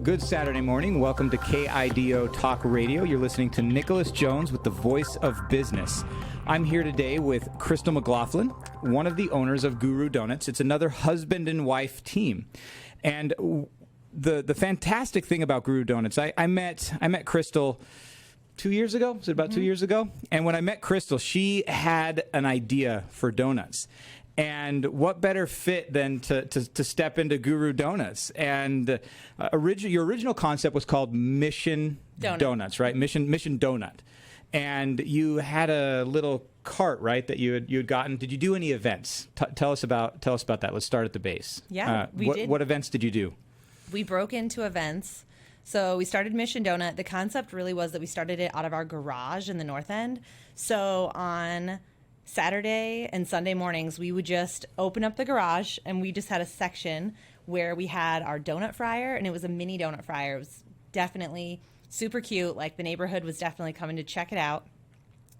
Good Saturday morning. Welcome to KIDO Talk Radio. You're listening to Nicholas Jones with the Voice of Business. I'm here today with Krystal McLaughlin, one of the owners of Guru Donuts. It's another husband and wife team. And the fantastic thing about Guru Donuts, I met Krystal 2 years ago. Was it about 2 years ago? And when I met Krystal, she had an idea for donuts. And what better fit than to step into Guru Donuts? And your original concept was called Mission Donuts, right? Mission Donut. And you had a little cart, right, that you had gotten. Did you do any events? Tell us about that. Let's start at the base. Yeah, we did. What events did you do? We broke into events. So we started Mission Donut. The concept really was that we started it out of our garage in the North End. So on Saturday and Sunday mornings, we would just open up the garage, and we just had a section where we had our donut fryer, and it was a mini donut fryer. It was definitely super cute. Like, the neighborhood was definitely coming to check it out.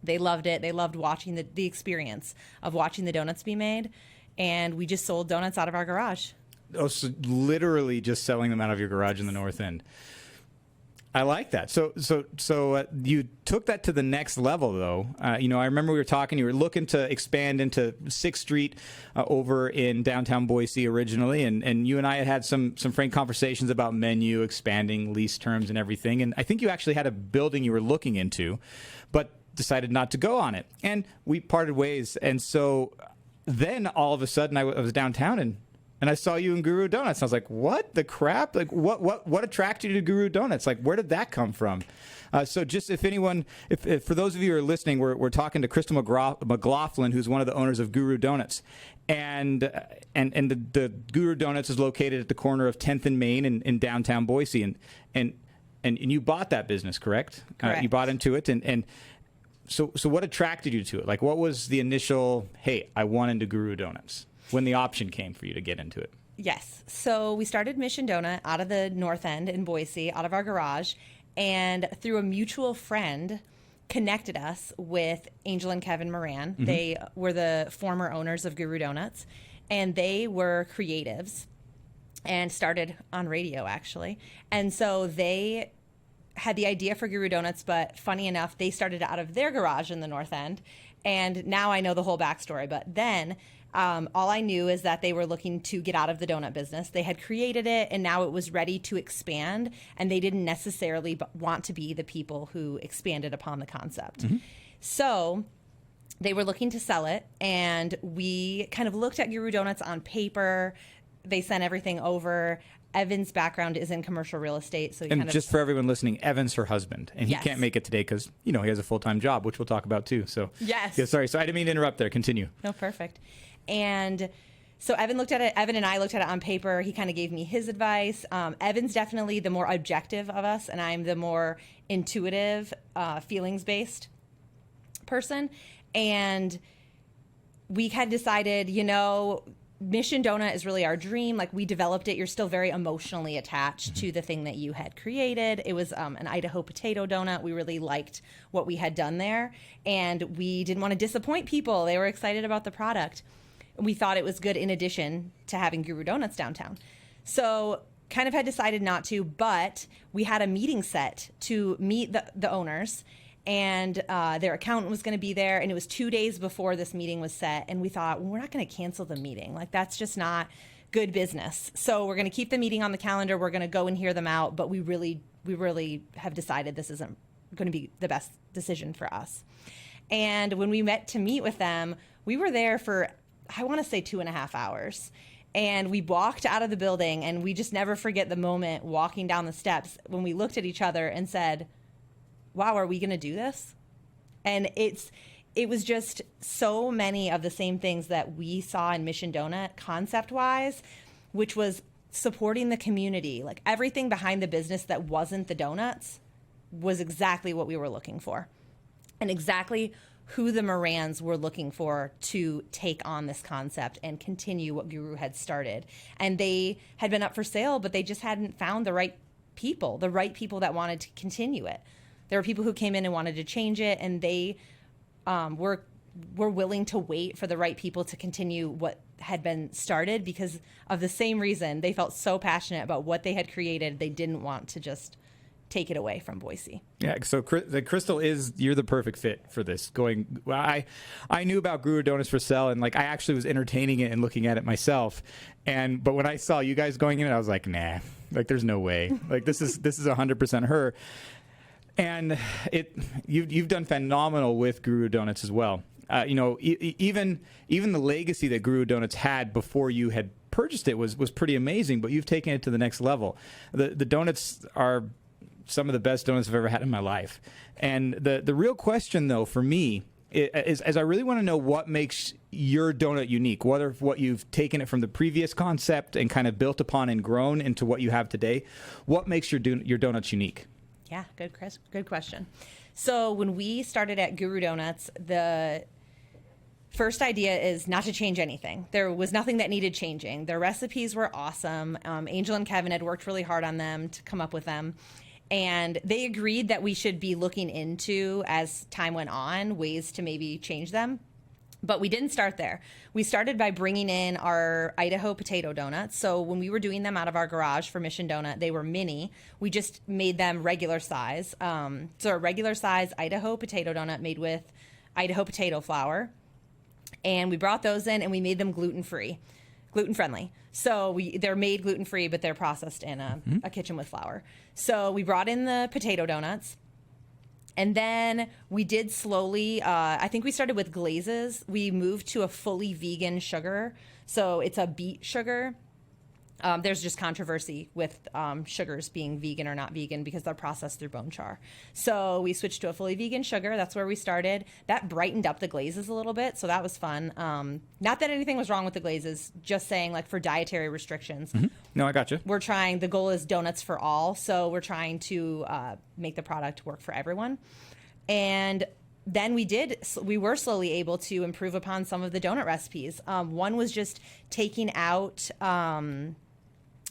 They loved it. They loved watching the experience of watching the donuts be made, and we just sold donuts out of our garage. Oh, so literally just selling them out of your garage in the North End. I like that. So you took that to the next level, though. I remember we were talking. You were looking to expand into 6th Street over in downtown Boise originally, and you and I had some frank conversations about menu, expanding lease terms, and everything. And I think you actually had a building you were looking into, but decided not to go on it. And we parted ways. And so then all of a sudden I was downtown and I saw you in Guru Donuts. I was like, what the crap? Like, what attracted you to Guru Donuts? Like, where did that come from? So just if for those of you who are listening, we're talking to Krystal McLaughlin, who's one of the owners of Guru Donuts. And the Guru Donuts is located at the corner of 10th and Main in downtown Boise. And you bought that business, correct? Correct. You bought into it. And so what attracted you to it? Like, what was the initial, hey, I want into Guru Donuts, when the option came for you to get into it? Yes. So we started Mission Donut out of the North End in Boise, out of our garage, and through a mutual friend connected us with Angel and Kevin Moran. Mm-hmm. They were the former owners of Guru Donuts, and they were creatives and started on radio, actually. And so they had the idea for Guru Donuts, but funny enough, they started out of their garage in the North End. And now I know the whole backstory, but then all I knew is that they were looking to get out of the donut business. They had created it, and now it was ready to expand, and they didn't necessarily want to be the people who expanded upon the concept. Mm-hmm. So they were looking to sell it, and we kind of looked at Guru Donuts on paper. They sent everything over. Evan's background is in commercial real estate. So just for everyone listening, Evan's her husband, and he can't make it today because, he has a full-time job, which we'll talk about too. So yes. Yeah, sorry. So I didn't mean to interrupt there. Continue. No, perfect. And so Evan looked at it. Evan and I looked at it on paper. He kind of gave me his advice. Evan's definitely the more objective of us, and I'm the more intuitive, feelings-based person. And we had decided, Mission Donut is really our dream. Like, we developed it. You're still very emotionally attached to the thing that you had created. It was an Idaho potato donut. We really liked what we had done there, and we didn't want to disappoint people. They were excited about the product. We thought it was good in addition to having Guru Donuts downtown. So kind of had decided not to, but we had a meeting set to meet the owners, and their accountant was going to be there, and it was 2 days before this meeting was set, and we thought, well, we're not going to cancel the meeting. Like, that's just not good business. So we're going to keep the meeting on the calendar. We're going to go and hear them out, but we really have decided this isn't going to be the best decision for us. And when we met to meet with them, we were there for, I want to say 2.5 hours. And we walked out of the building, and we just never forget the moment walking down the steps when we looked at each other and said, wow, are we going to do this? And it was just so many of the same things that we saw in Mission Donut concept-wise, which was supporting the community. Like, everything behind the business that wasn't the donuts was exactly what we were looking for, and exactly who the Morans were looking for to take on this concept and continue what Guru had started. And they had been up for sale, but they just hadn't found the right people that wanted to continue it. There were people who came in and wanted to change it, and they were willing to wait for the right people to continue what had been started because of the same reason. They felt so passionate about what they had created. They didn't want to just take it away from Boise. Yeah, so the Krystal you're the perfect fit for this. I knew about Guru Donuts for sale, and like I actually was entertaining it and looking at it myself. But when I saw you guys going in it, I was like, nah, like there's no way. Like this is 100% her. And you've done phenomenal with Guru Donuts as well. Even the legacy that Guru Donuts had before you had purchased it was pretty amazing. But you've taken it to the next level. The donuts are some of the best donuts I've ever had in my life. And the real question, though, for me is I really want to know what makes your donut unique, whether what you've taken it from the previous concept and kind of built upon and grown into what you have today. What makes your donuts unique? Yeah, good question. So when we started at Guru Donuts, the first idea is not to change anything. There was nothing that needed changing. Their recipes were awesome. Angel and Kevin had worked really hard on them to come up with them. And they agreed that we should be looking into, as time went on, ways to maybe change them. But we didn't start there. We started by bringing in our Idaho potato donuts. So when we were doing them out of our garage for Mission Donut, they were mini. We just made them regular size. So a regular size Idaho potato donut made with Idaho potato flour. And we brought those in and we made them gluten-friendly. So they're made gluten-free, but they're processed in a kitchen with flour. So we brought in the potato donuts. And then we did slowly, I think we started with glazes. We moved to a fully vegan sugar. So it's a beet sugar. There's just controversy with sugars being vegan or not vegan because they're processed through bone char. So we switched to a fully vegan sugar. That's where we started. That brightened up the glazes a little bit, so that was fun. Not that anything was wrong with the glazes, just saying like for dietary restrictions. Mm-hmm. No, I got you. The goal is donuts for all, so we're trying to make the product work for everyone. And then we were slowly able to improve upon some of the donut recipes. One was just taking out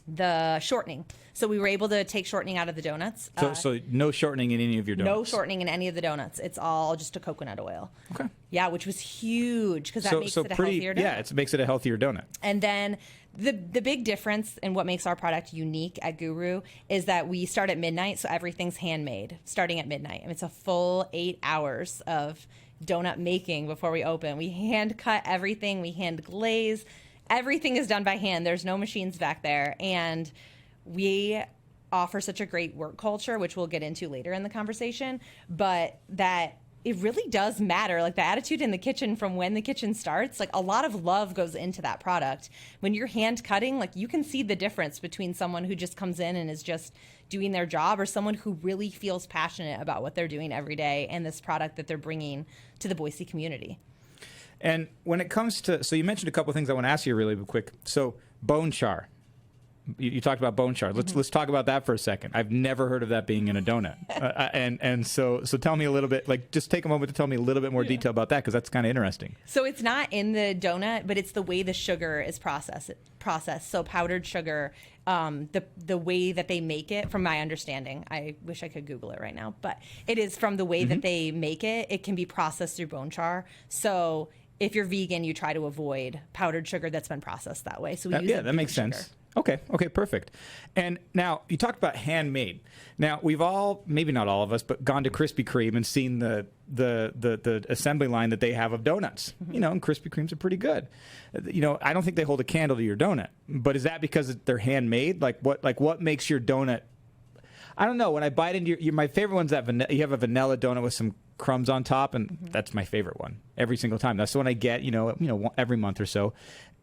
the shortening. So we were able to take shortening out of the donuts. So no shortening in any of your donuts? No shortening in any of the donuts. It's all just a coconut oil. Okay. Yeah, which was huge because that makes it a healthier donut. Yeah, it makes it a healthier donut. And then the big difference in what makes our product unique at Guru is that we start at midnight, so everything's handmade starting at midnight. And it's a full 8 hours of donut making before we open. We hand cut everything. We hand glaze. Everything is done by hand. There's no machines back there. And we offer such a great work culture, which we'll get into later in the conversation, but that it really does matter. Like the attitude in the kitchen from when the kitchen starts, like a lot of love goes into that product. When you're hand cutting, like you can see the difference between someone who just comes in and is just doing their job or someone who really feels passionate about what they're doing every day and this product that they're bringing to the Boise community. And when it comes to, so you mentioned a couple of things I want to ask you really quick. So bone char. You talked about bone char. Let's talk about that for a second. I've never heard of that being in a donut. And so tell me a little bit, like just take a moment to tell me a little bit more detail about that because that's kind of interesting. So it's not in the donut, but it's the way the sugar is processed. So powdered sugar, the way that they make it, from my understanding, I wish I could Google it right now, but it is from the way that they make it, it can be processed through bone char. So if you're vegan, you try to avoid powdered sugar that's been processed that way. So we use that makes sense. Okay, perfect. And now you talked about handmade. Now we've all, maybe not all of us, but gone to Krispy Kreme and seen the assembly line that they have of donuts. You know, and Krispy Kremes are pretty good. You know, I don't think they hold a candle to your donut, but is that because they're handmade? Like what makes your donut? I don't know. When I bite into my favorite one's that you have a vanilla donut with some crumbs on top, and that's my favorite one every single time. That's the one I get, you know, every month or so.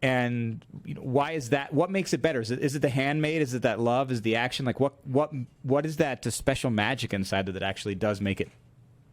And why is that? What makes it better? Is it the handmade? Is it that love? Is it the action? Like what is that special magic inside that actually does make it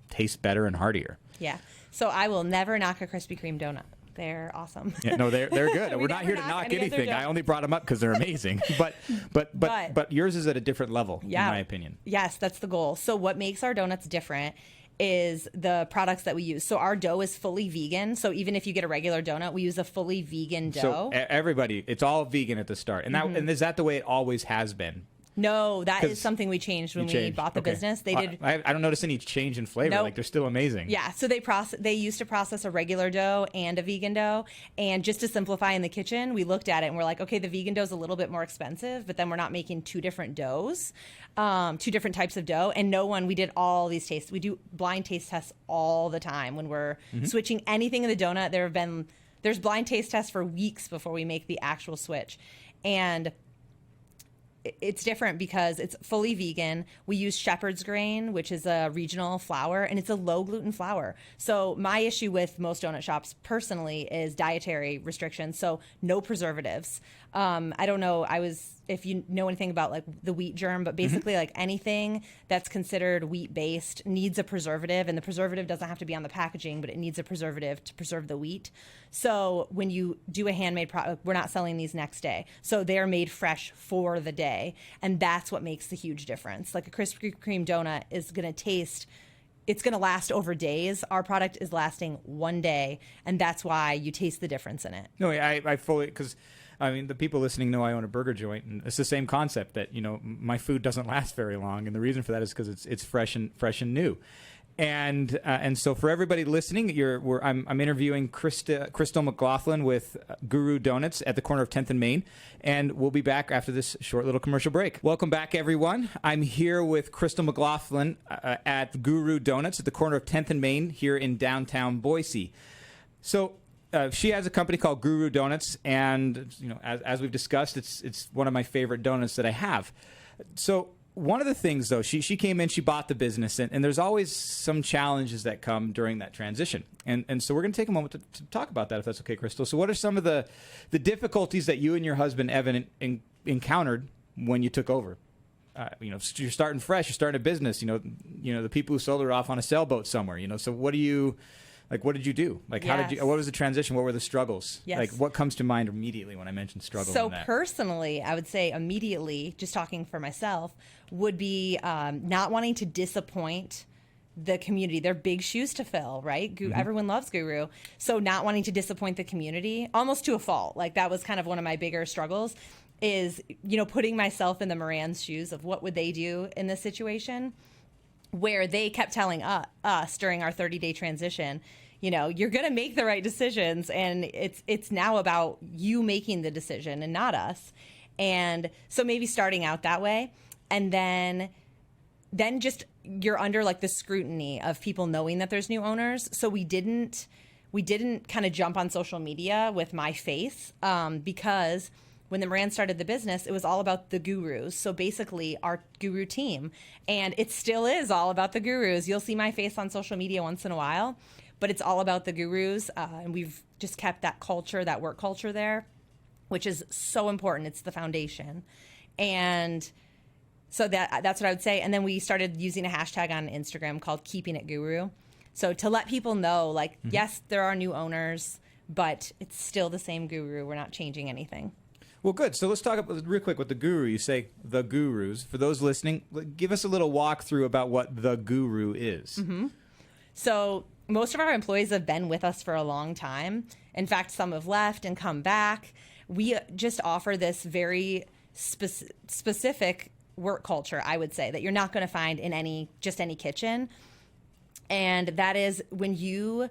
taste better and heartier? Yeah. So I will never knock a Krispy Kreme donut. They're awesome. Yeah, no, they're good. We're not here to knock anything. I only brought them up because they're amazing. But yours is at a different level, in my opinion. Yes, that's the goal. So what makes our donuts different is the products that we use. So our dough is fully vegan. So even if you get a regular donut, we use a fully vegan dough. So everybody, it's all vegan at the start. And that and is that the way it always has been? No, that is something we changed when we bought the business. They did. I don't notice any change in flavor. Nope. Like they're still amazing. Yeah. So they used to process a regular dough and a vegan dough. And just to simplify in the kitchen, we looked at it and we're like, okay, the vegan dough is a little bit more expensive, but then we're not making two different doughs, two different types of dough. And we did all these tastes. We do blind taste tests all the time when we're switching anything in the donut. There's blind taste tests for weeks before we make the actual switch. And it's different because it's fully vegan. We use shepherd's grain, which is a regional flour, and it's a low gluten flour. So my issue with most donut shops personally is dietary restrictions. So no preservatives. I don't know. If you know anything about like the wheat germ, but basically like anything that's considered wheat based needs a preservative, and the preservative doesn't have to be on the packaging, but it needs a preservative to preserve the wheat. So when you do a handmade product, we're not selling these next day. So they're made fresh for the day. And that's what makes the huge difference. Like a Krispy Kreme donut is going to taste, it's going to last over days. Our product is lasting one day. And that's why you taste the difference in it. No, I fully, because I mean, the people listening know I own a burger joint, and it's the same concept that, my food doesn't last very long. And the reason for that is because it's fresh and new. And so for everybody listening, I'm interviewing Krystal McLaughlin with Guru Donuts at the corner of 10th and Main, and we'll be back after this short little commercial break. Welcome back, everyone. I'm here with Krystal McLaughlin at Guru Donuts at the corner of 10th and Main here in downtown Boise. So she has a company called Guru Donuts, and as we've discussed, it's one of my favorite donuts that I have. So one of the things, though, she came in, she bought the business, and there's always some challenges that come during that transition. And so we're going to take a moment to talk about that, if that's okay, Krystal. So what are some of the difficulties that you and your husband, Evan, encountered when you took over? You're starting fresh, you're starting a business, the people who sold her off on a sailboat somewhere, so what do you... Like, what did you do? Like, Yes. what was the transition? What were the struggles? Yes. Like, what comes to mind immediately when I mention struggles? So personally, I would say immediately, just talking for myself, would be not wanting to disappoint the community. They're big shoes to fill, right? Everyone loves Guru. So not wanting to disappoint the community, almost to a fault. Like, that was kind of one of my bigger struggles is, putting myself in the Moran's shoes of what would they do in this situation, where they kept telling us during our 30-day transition, you're going to make the right decisions, and it's now about you making the decision and not us. And so maybe starting out that way, and then just you're under like the scrutiny of people knowing that there's new owners. So we didn't kind of jump on social media with my face because when the Moran started the business, it was all about the gurus. So basically our guru team. And it still is all about the gurus. You'll see my face on social media once in a while, but it's all about the gurus. And we've just kept that culture, that work culture there, which is so important. It's the foundation. And so that's what I would say. And then we started using a hashtag on Instagram called Keeping It Guru. So to let people know, like, yes, there are new owners, but it's still the same guru. We're not changing anything. Well, good. So let's talk about real quick with the guru. You say the gurus. For those listening, give us a little walkthrough about what the guru is. So most of our employees have been with us for a long time. In fact, some have left and come back. We just offer this very specific work culture, I would say, that you're not going to find in any kitchen. And that is when you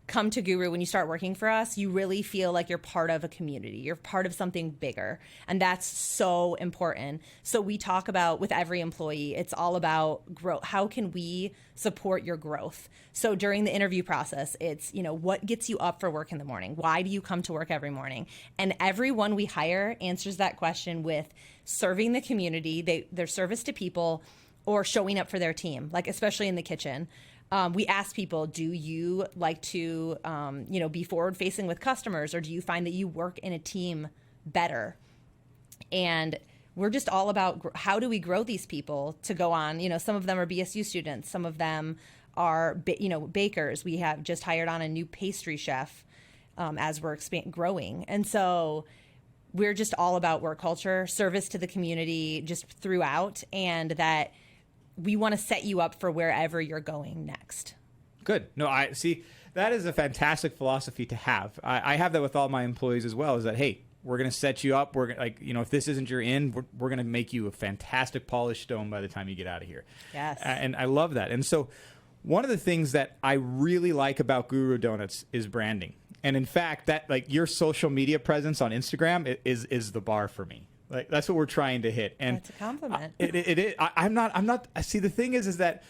come to Guru, when you start working for us, you really feel like you're part of a community. You're part of something bigger. And that's so important. So we talk about with every employee, it's all about growth. How can we support your growth? So during the interview process, it's, what gets you up for work in the morning? Why do you come to work every morning? And everyone we hire answers that question with serving the community, their service to people, or showing up for their team, like especially in the kitchen. We ask people, do you like to, be forward facing with customers, or do you find that you work in a team better? And we're just all about how do we grow these people to go on? Some of them are BSU students. Some of them are, bakers. We have just hired on a new pastry chef as we're growing. And so we're just all about work culture, service to the community just throughout, and that we want to set you up for wherever you're going next. Good. No, I see. That is a fantastic philosophy to have. I have that with all my employees as well, is that, hey, We're going to set you up. We're gonna, like, if this isn't your in, we're going to make you a fantastic polished stone by the time you get out of here. Yes. And I love that. And so one of the things that I really like about Guru Donuts is branding. And in fact, that like your social media presence on Instagram is the bar for me. Like that's what we're trying to hit. And that's a compliment. It is. I'm not. See, the thing is that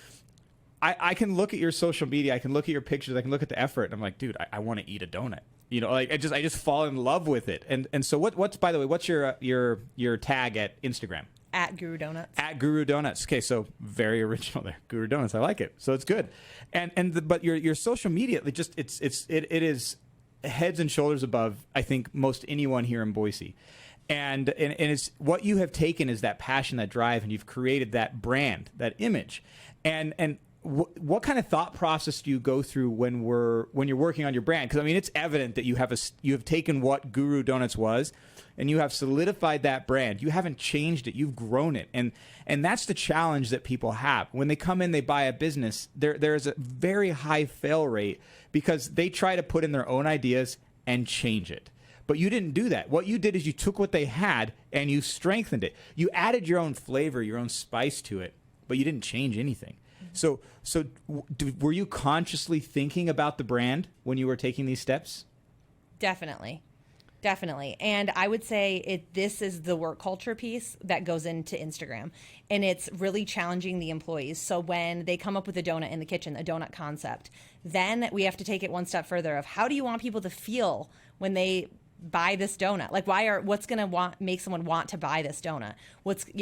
I can look at your social media, I can look at your pictures, I can look at the effort, and I'm like, dude, I want to eat a donut. Like I just fall in love with it. And so what's by the way, what's your tag at Instagram? At Guru Donuts. At Guru Donuts. Okay, so very original there. Guru Donuts. I like it. So it's good. But your social media, it is heads and shoulders above, I think, most anyone here in Boise. And it's what you have taken is that passion, that drive, and you've created that brand, that image. And what kind of thought process do you go through when you're working on your brand? Because I mean, it's evident that you have taken what Guru Donuts was, and you have solidified that brand. You haven't changed it. You've grown it, and that's the challenge that people have when they come in. They buy a business. There's a very high fail rate because they try to put in their own ideas and change it. But you didn't do that. What you did is you took what they had and you strengthened it. You added your own flavor, your own spice to it, but you didn't change anything. So were you consciously thinking about the brand when you were taking these steps? Definitely. And I would say this is the work culture piece that goes into Instagram. And it's really challenging the employees. So when they come up with a donut in the kitchen, a donut concept, then we have to take it one step further of how do you want people to feel when they buy this donut? Like what's going to make someone want to buy this donut?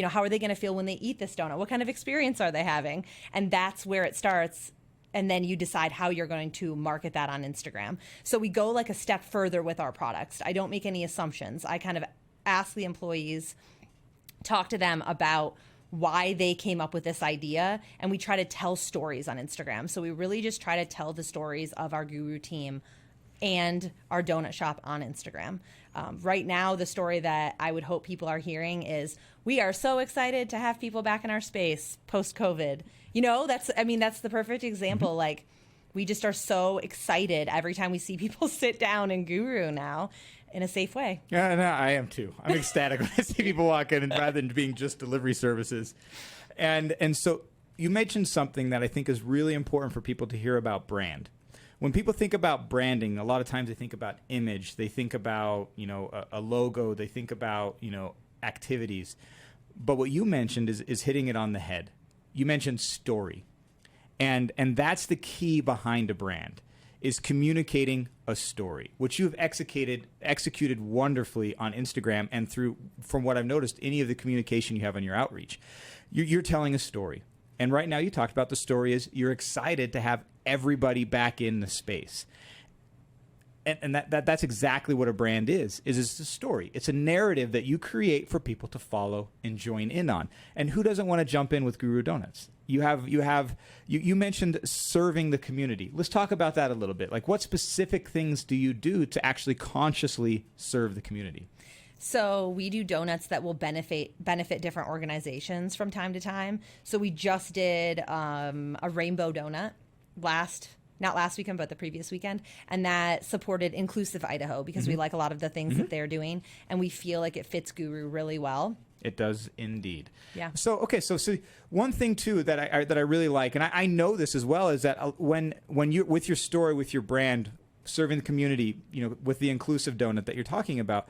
How are they going to feel when they eat this donut? What kind of experience are they having? And that's where it starts. And then you decide how you're going to market that on Instagram. So we go like a step further with our products. I don't make any assumptions. I kind of ask the employees, talk to them about why they came up with this idea, and we try to tell stories on Instagram. So we really just try to tell the stories of our Guru team and our donut shop on Instagram. Right now, the story that I would hope people are hearing is we are so excited to have people back in our space post-COVID. That's the perfect example. Mm-hmm. Like, we just are so excited every time we see people sit down in Guru now in a safe way. Yeah, no, I am too. I'm ecstatic when I see people walk in, and rather than being just delivery services. And so you mentioned something that I think is really important for people to hear about brand. When people think about branding, a lot of times they think about image. They think about, a logo. They think about, activities. But what you mentioned is hitting it on the head. You mentioned story. And that's the key behind a brand, is communicating a story, which you've executed wonderfully on Instagram and through, from what I've noticed, any of the communication you have on your outreach. You're telling a story. And right now you talked about the story is you're excited to have everybody back in the space. And that's exactly what a brand is it's a story. It's a narrative that you create for people to follow and join in on. And who doesn't want to jump in with Guru Donuts? You mentioned serving the community. Let's talk about that a little bit. Like, what specific things do you do to actually consciously serve the community? So we do donuts that will benefit different organizations from time to time. So we just did a rainbow donut not last weekend, but the previous weekend. And that supported Inclusive Idaho because we like a lot of the things that they're doing. And we feel like it fits Guru really well. It does indeed. Yeah. So, okay. So one thing too that I really like, and I know this as well, is that when you, with your story, with your brand, serving the community, with the inclusive donut that you're talking about,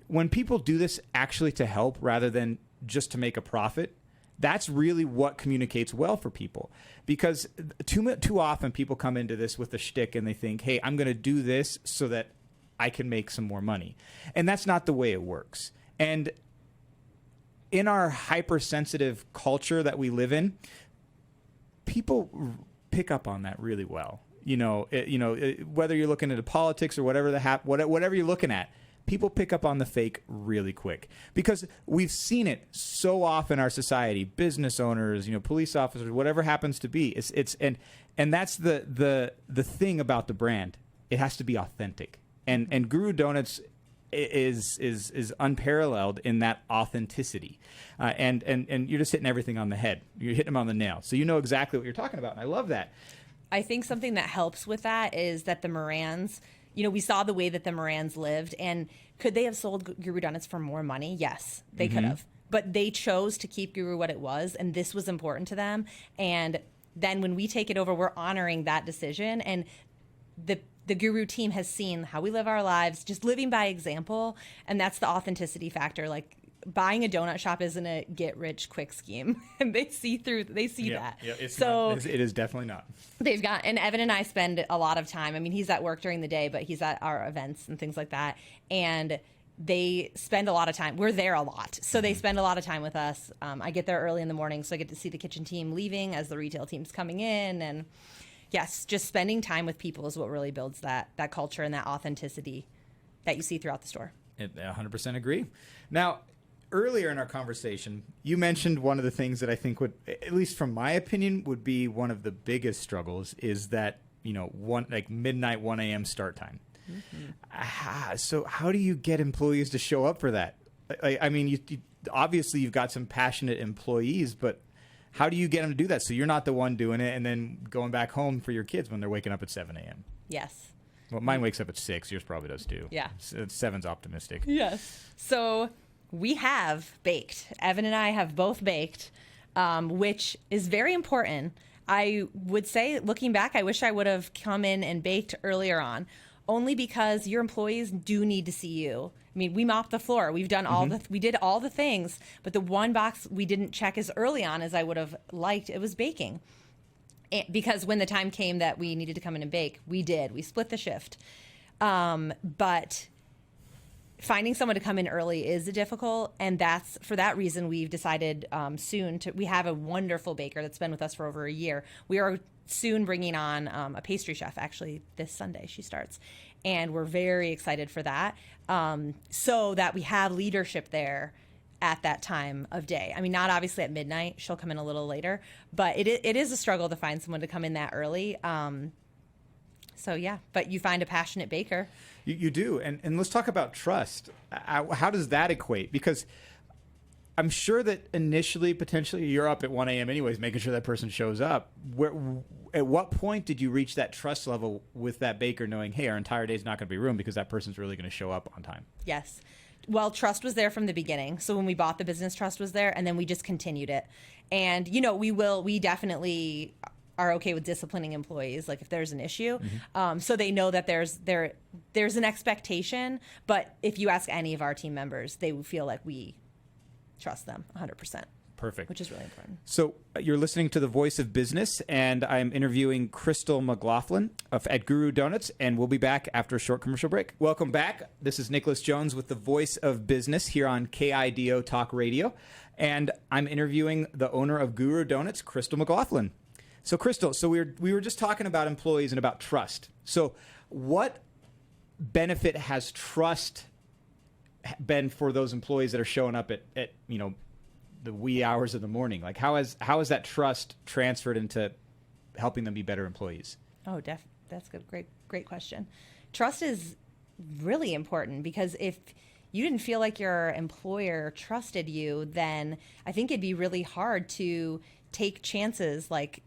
when people do this actually to help rather than just to make a profit, that's really what communicates well for people. Because too often people come into this with a shtick and they think, hey, I'm going to do this so that I can make some more money. And that's not the way it works. And in our hypersensitive culture that we live in, people pick up on that really well. Whether you're looking at politics or whatever you're looking at, people pick up on the fake really quick because we've seen it so often in our society. Business owners, police officers, whatever happens to be. And that's the thing about the brand. It has to be authentic. And Guru Donuts is unparalleled in that authenticity. And you're just hitting everything on the head. You're hitting them on the nail. So you know exactly what you're talking about. And I love that. I think something that helps with that is that the Morans, we saw the way that the Morans lived, and Could they have sold Guru Donuts for more money? Yes, they could have. But they chose to keep Guru what it was, and this was important to them. And then when we take it over, we're honoring that decision. And the Guru team has seen how we live our lives, just living by example. And that's the authenticity factor. Like, buying a donut shop isn't a get rich quick scheme. And they see that. Yeah, it's so not, it is definitely not. They've got, and Evan and I spend a lot of time. I mean, he's at work during the day, but he's at our events and things like that. And they spend a lot of time. We're there a lot. So they spend a lot of time with us. I get there early in the morning, so I get to see the kitchen team leaving as the retail team's coming in. And yes, just spending time with people is what really builds that culture and that authenticity that you see throughout the store. I 100% agree. Now, earlier in our conversation, you mentioned one of the things that I think would, at least from my opinion, would be one of the biggest struggles is that, midnight, 1 a.m. start time. So how do you get employees to show up for that? I mean, you obviously you've got some passionate employees, but how do you get them to do that? So you're not the one doing it and then going back home for your kids when they're waking up at 7 a.m. Yes. Well, mine wakes up at 6. Yours probably does too. Yeah. 7's optimistic. Yes. So we have baked. Evan and I have both baked, which is very important. I would say, looking back, I wish I would have come in and baked earlier on, only because your employees do need to see you. I mean, we mopped the floor. We've done we did all the things, but the one box we didn't check as early on as I would have liked, it was baking. Because when the time came that we needed to come in and bake, we did. We split the shift. But finding someone to come in early is difficult, and that's for that reason we've decided we have a wonderful baker that's been with us for over a year. We are soon bringing on a pastry chef. Actually, this Sunday she starts, and we're very excited for that, so that we have leadership there at that time of day. I mean, not obviously at midnight. She'll come in a little later, but it is a struggle to find someone to come in that early. So yeah, but you find a passionate baker. You do. And let's talk about trust. How does that equate? Because I'm sure that initially, potentially, you're up at 1 a.m. anyways, making sure that person shows up. At what point did you reach that trust level with that baker, knowing, hey, our entire day is not going to be ruined because that person's really going to show up on time? Yes. Well, trust was there from the beginning. So when we bought the business, trust was there, and then we just continued it. And, we definitely are okay with disciplining employees, like if there's an issue. So they know that there's an expectation, but if you ask any of our team members, they would feel like we trust them 100%. Perfect. Which is really important. So you're listening to The Voice of Business, and I'm interviewing Krystal McLaughlin at Guru Donuts, and we'll be back after a short commercial break. Welcome back. This is Nicholas Jones with The Voice of Business here on KIDO Talk Radio, and I'm interviewing the owner of Guru Donuts, Krystal McLaughlin. So Krystal, we were just talking about employees and about trust. So what benefit has trust been for those employees that are showing up at the wee hours of the morning? Like how has that trust transferred into helping them be better employees? Oh, that's good. Great question. Trust is really important, because if you didn't feel like your employer trusted you, then I think it'd be really hard to take chances. Like,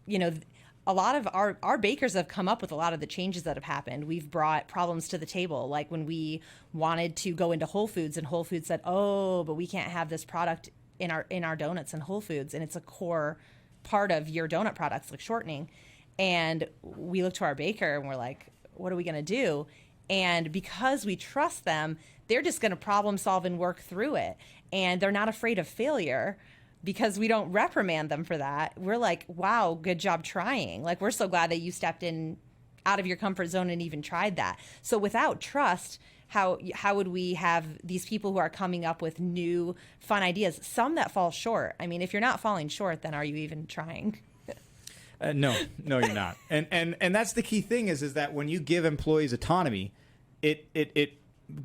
a lot of our bakers have come up with a lot of the changes that have happened. We've brought problems to the table. Like when we wanted to go into Whole Foods, and Whole Foods said, oh, but we can't have this product in our donuts in Whole Foods, and it's a core part of your donut products, like shortening. And we look to our baker and we're like, what are we going to do? And because we trust them, they're just going to problem solve and work through it. And they're not afraid of failure, because we don't reprimand them for that. We're like, wow, good job trying. Like, we're so glad that you stepped in out of your comfort zone and even tried that. So without trust, how would we have these people who are coming up with new fun ideas, some that fall short? I mean, if you're not falling short, then are you even trying? No, you're not. And that's the key thing is that when you give employees autonomy,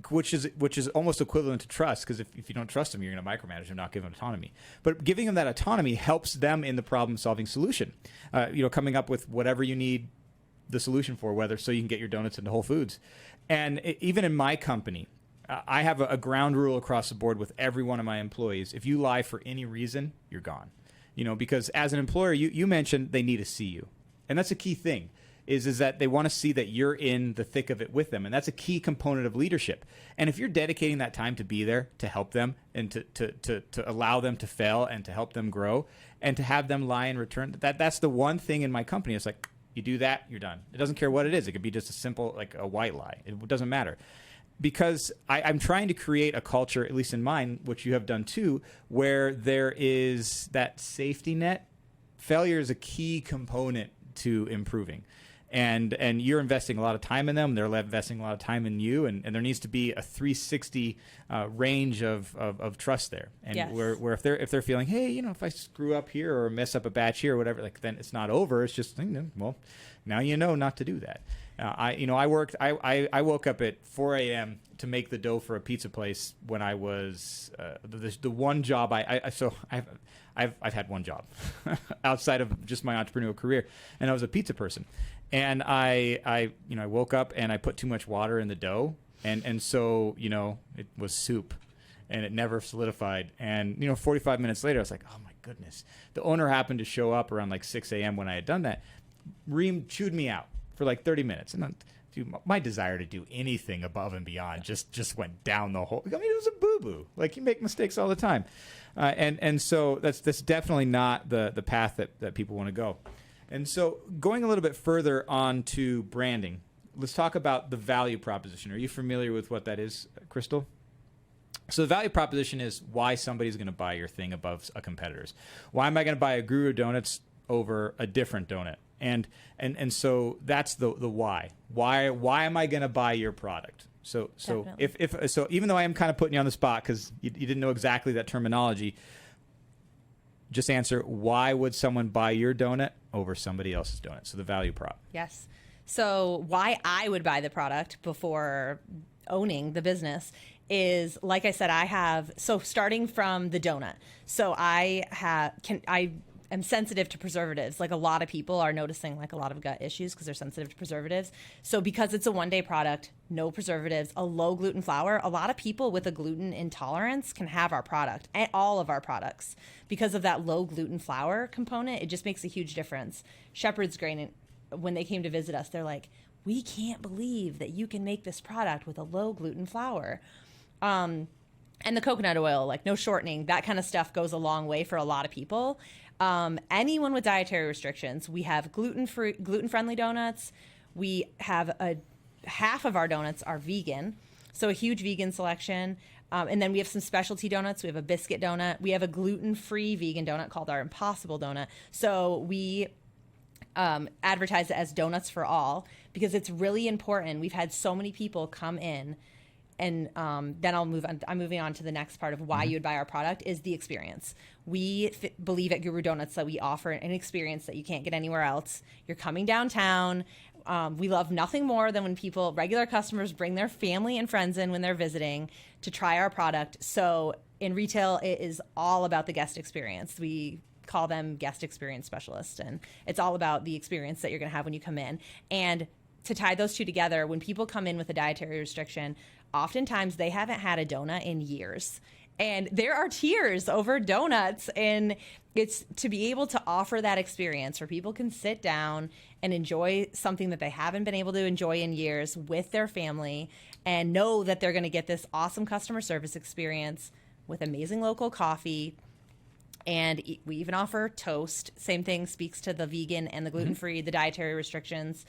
which is almost equivalent to trust, because if you don't trust them, you're going to micromanage them, not give them autonomy. But giving them that autonomy helps them in the problem-solving solution. Coming up with whatever you need the solution for, whether so you can get your donuts into Whole Foods. And even in my company, I have a ground rule across the board with every one of my employees. If you lie for any reason, you're gone. Because as an employer, you mentioned they need to see you. And that's a key thing. is that they want to see that you're in the thick of it with them. And that's a key component of leadership. And if you're dedicating that time to be there, to help them and to allow them to fail and to help them grow and to have them lie in return, that's the one thing in my company. It's like, you do that, you're done. It doesn't care what it is. It could be just a simple, like a white lie. It doesn't matter. Because I'm trying to create a culture, at least in mine, which you have done too, where there is that safety net. Failure is a key component to improving. And you're investing a lot of time in them. They're investing a lot of time in you. And there needs to be a 360 range of trust there. And yes. where if they're feeling, hey, if I screw up here or mess up a batch here or whatever, like then it's not over. It's just, well, now you know not to do that. I woke up at 4 a.m. to make the dough for a pizza place when I was the one job I've had one job outside of just my entrepreneurial career, and I was a pizza person. And I woke up and I put too much water in the dough, and so it was soup, and it never solidified. And 45 minutes later, I was like, oh my goodness. The owner happened to show up around like 6 a.m. when I had done that. Reem chewed me out for like 30 minutes, and then, dude, my desire to do anything above and beyond just went down the whole. I mean, it was a boo-boo. Like, you make mistakes all the time, and so that's definitely not the path that people want to go. And so going a little bit further on to branding, let's talk about the value proposition. Are you familiar with what that is, Krystal? So the value proposition is why somebody's going to buy your thing above a competitor's. Why am I going to buy a Guru Donuts over a different donut? And so that's the why. Why am I going to buy your product? So so even though I am kind of putting you on the spot because you didn't know exactly that terminology, just answer, why would someone buy your donut over somebody else's donut? So the value prop. Yes. So why I would buy the product before owning the business is, like I said, starting from the donut. So I am sensitive to preservatives. Like, a lot of people are noticing like a lot of gut issues because they're sensitive to preservatives. So because it's a one-day product, no preservatives, a low gluten flour, a lot of people with a gluten intolerance can have our product, and all of our products, because of that low gluten flour component. It just makes a huge difference. Shepherd's Grain, when they came to visit us, they're like, we can't believe that you can make this product with a low gluten flour. And the coconut oil, like no shortening, that kind of stuff goes a long way for a lot of people. Anyone with dietary restrictions, we have gluten-friendly donuts. We have half of our donuts are vegan, so a huge vegan selection. And then we have some specialty donuts. We have a biscuit donut. We have a gluten-free vegan donut called our Impossible Donut. So we advertise it as donuts for all because it's really important. We've had so many people come in. And then I'll move on. I'm moving on to the next part of why you would buy our product is the experience. We believe at Guru Donuts that we offer an experience that you can't get anywhere else. You're coming downtown. We love nothing more than when regular customers bring their family and friends in when they're visiting to try our product. So in retail, it is all about the guest experience. We call them guest experience specialists, and it's all about the experience that you're going to have when you come in. And to tie those two together, when people come in with a dietary restriction, oftentimes they haven't had a donut in years. And there are tiers over donuts, and it's to be able to offer that experience where people can sit down and enjoy something that they haven't been able to enjoy in years with their family and know that they're going to get this awesome customer service experience with amazing local coffee. And we even offer toast. Same thing, speaks to the vegan and the gluten-free, the dietary restrictions,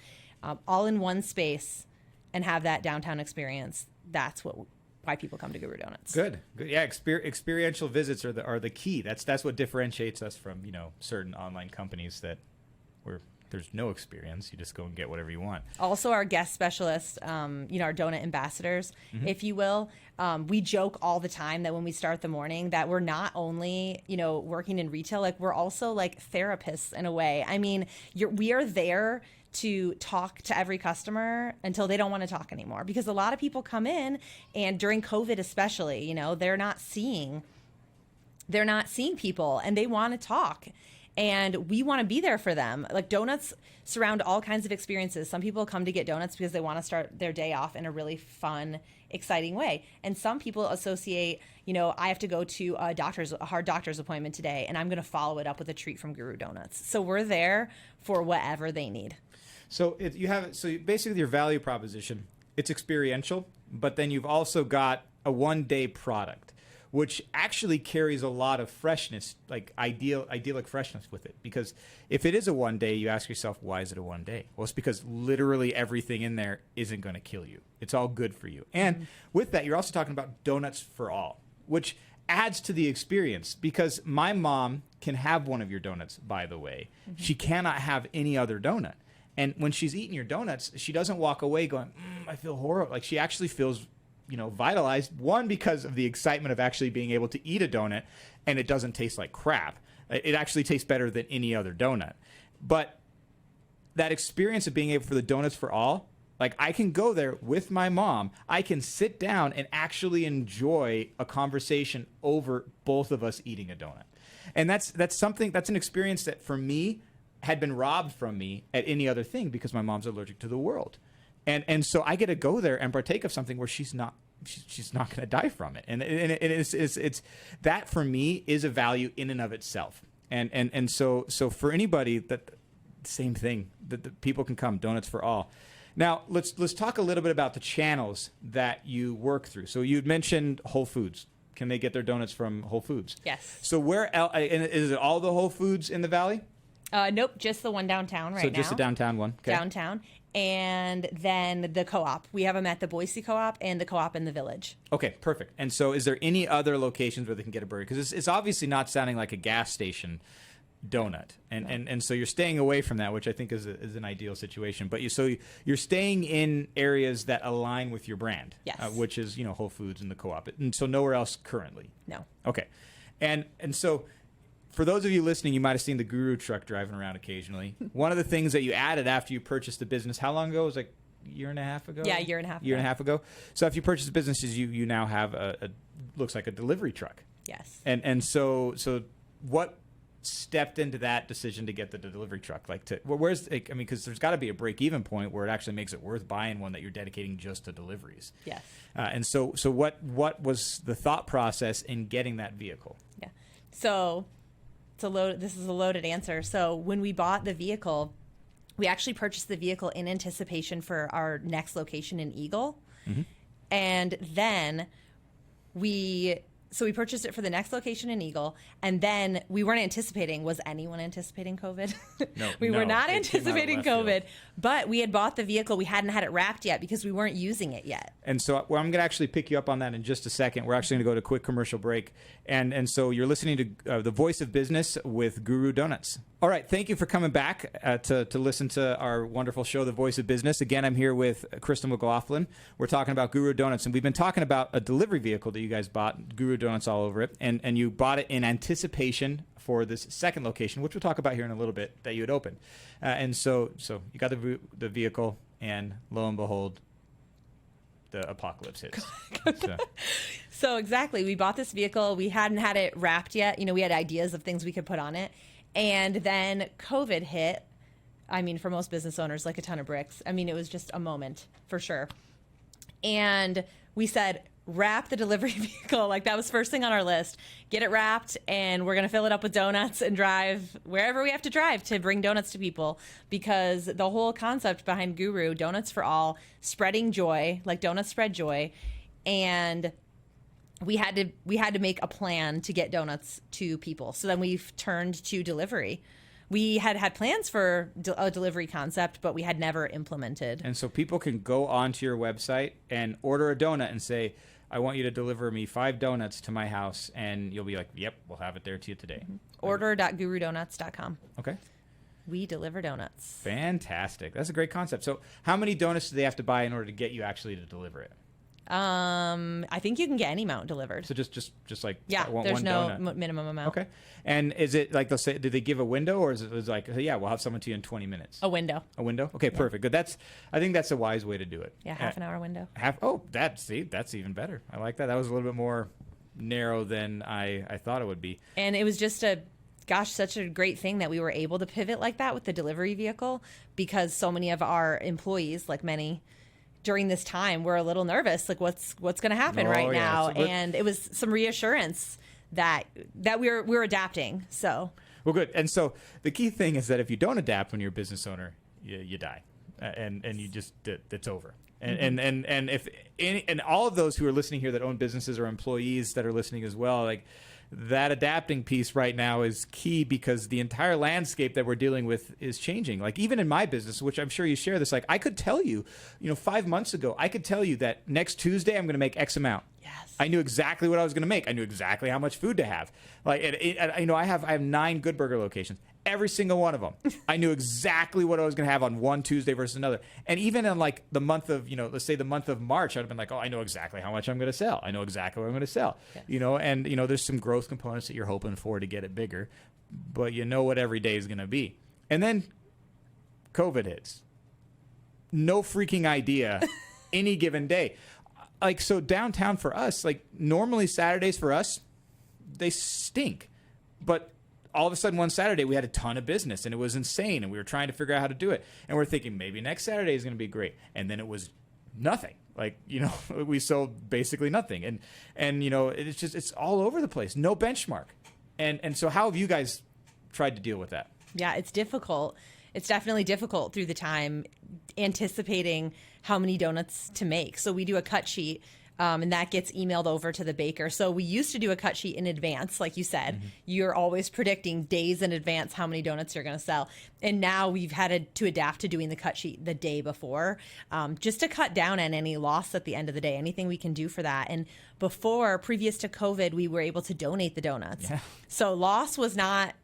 all in one space, and have that downtown experience. That's why people come to Guru Donuts. Good. Yeah, experiential visits are the key. That's what differentiates us from certain online companies where there's no experience. You just go and get whatever you want. Also, our guest specialists, our donut ambassadors, if you will. We joke all the time that when we start the morning that we're not only working in retail, like we're also like therapists in a way. I mean, we are there to talk to every customer until they don't want to talk anymore, because a lot of people come in, and during COVID especially, they're not seeing people and they want to talk. And we want to be there for them. Like, donuts surround all kinds of experiences. Some people come to get donuts because they want to start their day off in a really fun, exciting way. And some people associate, I have to go to a hard doctor's appointment today, and I'm going to follow it up with a treat from Guru Donuts. So we're there for whatever they need. So basically your value proposition, it's experiential, but then you've also got a one-day product, which actually carries a lot of freshness, like idyllic freshness with it. Because if it is a one day, you ask yourself, why is it a one day? Well, it's because literally everything in there isn't going to kill you. It's all good for you. And with that, you're also talking about donuts for all, which adds to the experience. Because my mom can have one of your donuts, by the way. She cannot have any other donut. And when she's eating your donuts, she doesn't walk away going, I feel horrible. Like, she actually feels vitalized, one, because of the excitement of actually being able to eat a donut and it doesn't taste like crap. It actually tastes better than any other donut. But that experience of being able for the donuts for all, like, I can go there with my mom. I can sit down and actually enjoy a conversation over both of us eating a donut. And that's an experience that for me had been robbed from me at any other thing because my mom's allergic to the world. And so I get to go there and partake of something where she's not going to die from it. And it's that for me is a value in and of itself. And so for anybody, that same thing, that the people can come, donuts for all. Now let's talk a little bit about the channels that you work through. So you'd mentioned Whole Foods. Can they get their donuts from Whole Foods? Yes. So where else, and is it all the Whole Foods in the Valley? Nope, just the one downtown right now. So just the downtown one. Okay. Downtown. And then the co-op. We have them at the Boise co-op and the co-op in the Village. Okay, perfect. And so is there any other locations where they can get a burger? Because it's obviously not sounding like a gas station donut. And so you're staying away from that, which I think is an ideal situation. But you're staying in areas that align with your brand. Yes. Which is, Whole Foods and the co-op. And so nowhere else currently? No. Okay. And so for those of you listening, you might have seen the Guru truck driving around occasionally. One of the things that you added after you purchased the business, how long ago? It was like a year and a half ago? Yeah, a year and a half ago. Year and a half ago. So if you purchase the businesses, you now have a looks like a delivery truck. Yes. And so what stepped into that decision to get the delivery truck? Because there's got to be a break-even point where it actually makes it worth buying one that you're dedicating just to deliveries. Yes. And so what was the thought process in getting that vehicle? Yeah. So this is a loaded answer. So when we bought the vehicle, we actually purchased the vehicle in anticipation for our next location in Eagle. And then we purchased it for the next location in Eagle, and then we weren't anticipating. Was anyone anticipating COVID? No, we were not anticipating COVID, but we had bought the vehicle. We hadn't had it wrapped yet because we weren't using it yet. And so I'm going to actually pick you up on that in just a second. We're actually going to go to a quick commercial break. And so you're listening to The Voice of Business with Guru Donuts. All right. Thank you for coming back to listen to our wonderful show, The Voice of Business. Again, I'm here with Krystal McLaughlin. We're talking about Guru Donuts, and we've been talking about a delivery vehicle that you guys bought, Guru Donuts all over it, and you bought it in anticipation for this second location, which we'll talk about here in a little bit, that you had opened. And so you got the vehicle, and lo and behold, the apocalypse hits. So exactly, we bought this vehicle. We hadn't had it wrapped yet. We had ideas of things we could put on it. And then COVID hit. I mean, for most business owners, like a ton of bricks. I mean, it was just a moment for sure. And we said, wrap the delivery vehicle. Like, that was first thing on our list. Get it wrapped, and we're going to fill it up with donuts and drive wherever we have to drive to bring donuts to people. Because the whole concept behind Guru, donuts for all, spreading joy, like donuts spread joy. And we had to make a plan to get donuts to people. So then we've turned to delivery. We had plans for a delivery concept, but we had never implemented. And so people can go onto your website and order a donut and say, I want you to deliver me 5 donuts to my house. And you'll be like, yep, we'll have it there to you today. Order.gurudonuts.com. Okay. We deliver donuts. Fantastic. That's a great concept. So how many donuts do they have to buy in order to get you actually to deliver it? I think you can get any amount delivered. So just like there's one no donut. Minimum amount. Okay. And is it like they'll say? Did they give a window, or is it like, yeah, we'll have someone to you in 20 minutes? A window. A window. Okay, yeah. Perfect. Good. I think that's a wise way to do it. Yeah, half an hour window. That's even better. I like that. That was a little bit more narrow than I thought it would be. And it was just gosh, such a great thing that we were able to pivot like that with the delivery vehicle, because so many of our employees, like many during this time, were a little nervous, like what's going to happen right now. And it was some reassurance that we're adapting. So well, good. And so the key thing is that if you don't adapt when you're a business owner, you die, and you just it's over. And if and all of those who are listening here that own businesses or employees that are listening as well, like, that adapting piece right now is key, because the entire landscape that we're dealing with is changing. Like, even in my business, which I'm sure you share this, like, I could tell you, 5 months ago, I could tell you that next Tuesday I'm going to make X amount. Yes. I knew exactly what I was going to make. I knew exactly how much food to have. Like, I have 9 Good Burger locations. Every single one of them, I knew exactly what I was going to have on one Tuesday versus another. And even in like the month of, let's say the month of March, I'd have been like, oh, I know exactly how much I'm going to sell. I know exactly what I'm going to sell. Yes. And there's some growth components that you're hoping for to get it bigger, but you know what every day is going to be. And then COVID hits. No freaking idea any given day. Like, so downtown for us, like, normally Saturdays for us, they stink. But all of a sudden one Saturday we had a ton of business, and it was insane, and we were trying to figure out how to do it. And we're thinking maybe next Saturday is going to be great. And then it was nothing. Like, we sold basically nothing. And it's all over the place. No benchmark. And so how have you guys tried to deal with that? Yeah, it's difficult. It's definitely difficult through the time anticipating how many donuts to make. So we do a cut sheet, and that gets emailed over to the baker. So we used to do a cut sheet in advance, like you said. Mm-hmm. You're always predicting days in advance how many donuts you're going to sell. And now we've had to adapt to doing the cut sheet the day before, just to cut down on any loss at the end of the day, anything we can do for that. And previous to COVID, we were able to donate the donuts. Yeah. So loss was not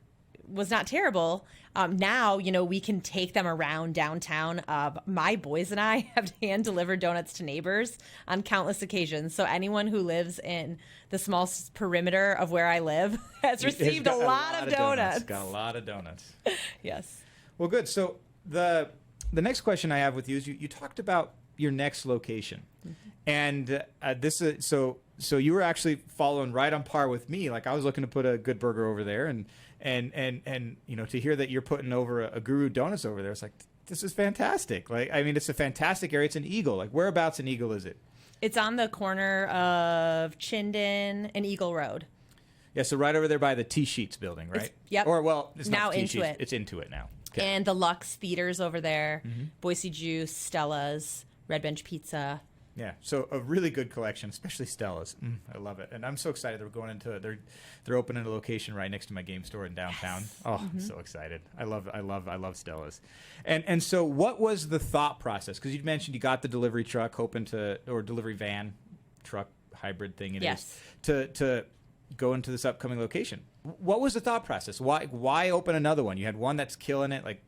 terrible. Now, we can take them around downtown. My boys and I have hand-delivered donuts to neighbors on countless occasions. So anyone who lives in the small perimeter of where I live has received a lot of donuts. Got a lot of donuts. Yes. Well, good. So the next question I have with you is you talked about your next location. Mm-hmm. And this is so you were actually following right on par with me. Like, I was looking to put a Good Burger over there, and to hear that you're putting over a Guru Donuts over there, it's like, this is fantastic. Like, I mean, it's a fantastic area. It's in Eagle. Like, whereabouts in Eagle is it? It's on the corner of Chinden and Eagle Road. Yeah, so right over there by the T-Sheets building, right? Yep. Or, well, it's now not into T-Sheets. it. It's into it now. Okay. And the Lux Theaters over there, mm-hmm. Boise Juice, Stella's, Red Bench Pizza. Yeah, so a really good collection, especially Stella's. I love it, and I'm so excited. They're opening a location right next to my game store in downtown. Yes. Oh, mm-hmm. I'm so excited! I love Stella's, and so what was the thought process? Because you mentioned you got the delivery truck, or delivery van, truck hybrid thing it yes. is to go into this upcoming location. What was the thought process? Why open another one? You had one that's killing it. Like,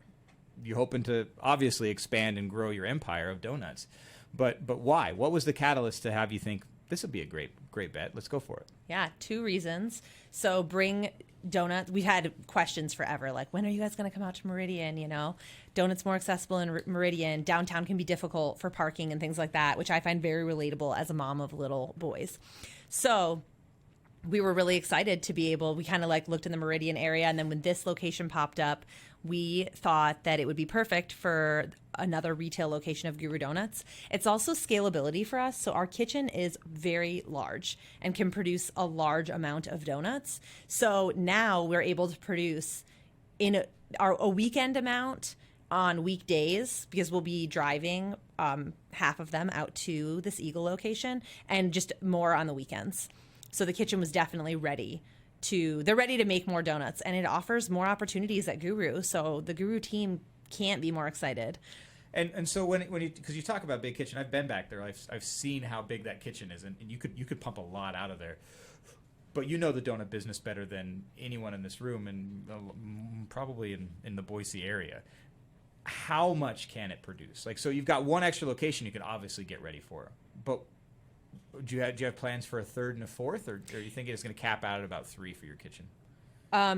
you're hoping to obviously expand and grow your empire of donuts. But why? What was the catalyst to have you think this would be a great bet? Let's go for it. Yeah, 2 reasons. So bring donuts. We've had questions forever, like, when are you guys going to come out to Meridian? Donuts more accessible in Meridian. Downtown can be difficult for parking and things like that, which I find very relatable as a mom of little boys. So we were really excited to be able. We kind of looked in the Meridian area, and then when this location popped up, we thought that it would be perfect for another retail location of Guru Donuts. It's also scalability for us. So our kitchen is very large and can produce a large amount of donuts. So now we're able to produce a weekend amount on weekdays, because we'll be driving half of them out to this Eagle location, and just more on the weekends. So the kitchen was definitely ready they're ready to make more donuts, and it offers more opportunities at Guru. So the Guru team can't be more excited. And so because you talk about big kitchen, I've been back there. I've seen how big that kitchen is, and you could pump a lot out of there. But you know the donut business better than anyone in this room, and probably in the Boise area. How much can it produce? Like, so you've got one extra location you can obviously get ready for, but do you have plans for a third and a fourth, or are you thinking it's going to cap out at about 3 for your kitchen?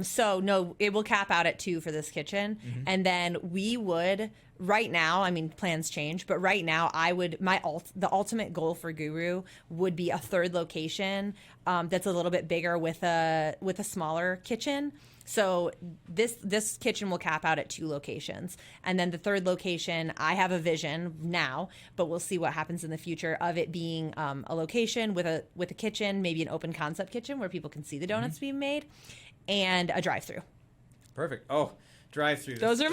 So no, it will cap out at 2 for this kitchen. Mm-hmm. And then we would, right now, I mean, plans change, but right now the ultimate goal for Guru would be a 3rd location that's a little bit bigger with a smaller kitchen. So this kitchen will cap out at 2 locations. And then the third location, I have a vision now, but we'll see what happens in the future of it being a location with a kitchen, maybe an open concept kitchen where people can see the donuts being made, and a drive-through. Perfect. Oh, drive-through. Those are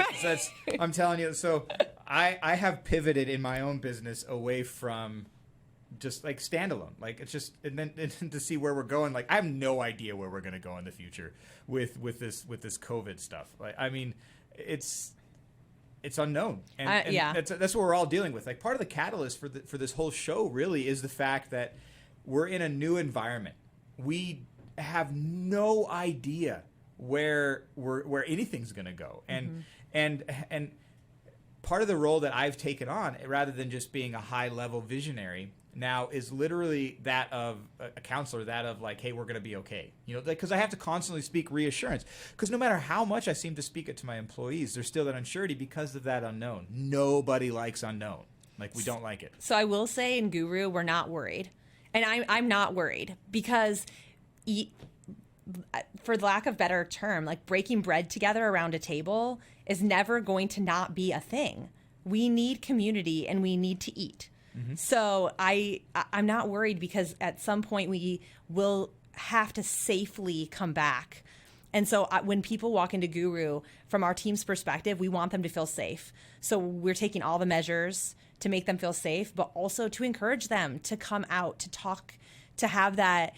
I'm telling you. So I have pivoted in my own business away from just like standalone, like it's just, and then to see where we're going. Like I have no idea where we're going to go in the future with this COVID stuff. Like I mean, it's unknown, and that's what we're all dealing with. Like part of the catalyst for this whole show really is the fact that we're in a new environment. We have no idea where anything's going to go, and part of the role that I've taken on, rather than just being a high level visionary, now is literally that of a counselor, that of like, hey, we're going to be okay. You know, because I have to constantly speak reassurance, because no matter how much I seem to speak it to my employees, there's still that uncertainty because of that unknown. Nobody likes unknown. Like we don't like it. So I will say in Guru, we're not worried. And I'm not worried because for lack of better term, like breaking bread together around a table is never going to not be a thing. We need community and we need to eat. So I'm not worried because at some point we will have to safely come back. And so when people walk into Guru, from our team's perspective, we want them to feel safe. So we're taking all the measures to make them feel safe, but also to encourage them to come out, to talk, to have that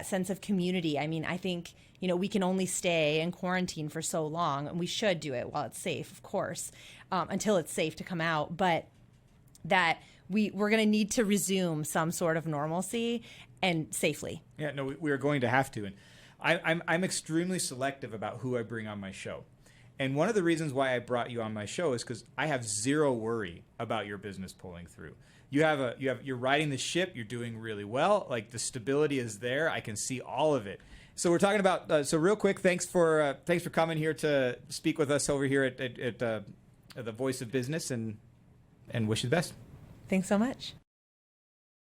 sense of community. I mean, I think, we can only stay in quarantine for so long, and we should do it while it's safe, of course, until it's safe to come out. But that we're going to need to resume some sort of normalcy and safely. Yeah, no, we are going to have to. And I'm extremely selective about who I bring on my show. And one of the reasons why I brought you on my show is because I have zero worry about your business pulling through. You're riding the ship. You're doing really well. Like the stability is there. I can see all of it. So we're talking about. So real quick, thanks for coming here to speak with us over here at the Voice of Business, and wish you the best. Thanks so much.